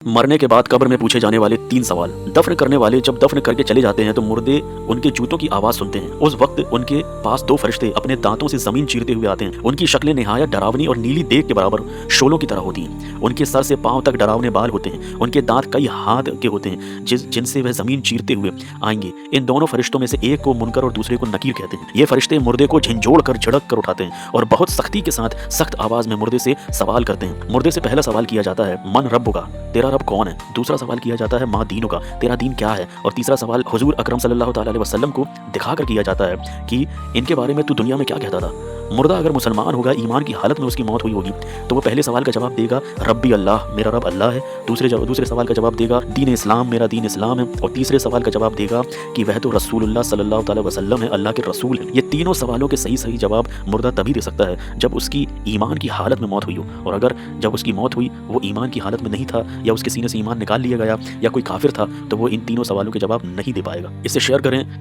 मरने के बाद कब्र में पूछे जाने वाले 3 सवाल। दफन करने वाले जब दफन करके चले जाते हैं तो मुर्दे उनके जूतों की आवाज सुनते हैं। उस वक्त उनके पास 2 फरिश्ते अपने दांतों से जमीन चीरते हुए आते हैं। उनकी शक्लें निहायत डरावनी और नीली देग के बराबर शोलों की तरह होती हैं। उनके सर से पांव तक डरावने बाल होते हैं। उनके दांत कई हाथ के होते हैं जिनसे वह जमीन चीरते हुए आएंगे। इन दोनों फरिश्तों में से एक को मुनकर और दूसरे को नकीर कहते हैं। ये फरिश्ते मुर्दे को झिंझोड़ कर झड़क कर उठाते हैं और बहुत सख्ती के साथ सख्त आवाज में मुर्दे से सवाल करते हैं। मुर्दे से पहला सवाल किया जाता है, मन रब्बुका, तेरा रब कौन है। दूसरा सवाल किया जाता है, माँ दीनुका, तेरा दीन क्या है। और तीसरा सवाल हुजूर अकरम सल्लल्लाहु अलैहि वसल्लम को दिखाकर किया जाता है कि इनके बारे में तू दुनिया में क्या कहता था। मुर्दा अगर मुसलमान होगा, ईमान की हालत में उसकी मौत हुई होगी, तो वो पहले सवाल का जवाब देगा रब्बी अल्लाह, मेरा रब अल्लाह है। दूसरे सवाल का जवाब देगा दीन इस्लाम, मेरा दीन इस्लाम है। और तीसरे सवाल का जवाब देगा कि वह तो रसूलुल्लाह सल्लल्लाहु अलैहि वसल्लम है, अल्लाह के रसूल है। ये तीनों सवालों के सही जवाब मुर्दा तभी दे सकता है जब उसकी ईमान की हालत में मौत हुई हो। और अगर जब उसकी मौत हुई वो ईमान की हालत में नहीं था या उसके सीने से ईमान निकाल लिया गया या कोई काफिर था, तो वो इन तीनों सवालों के जवाब नहीं दे पाएगा। इसे शेयर करें।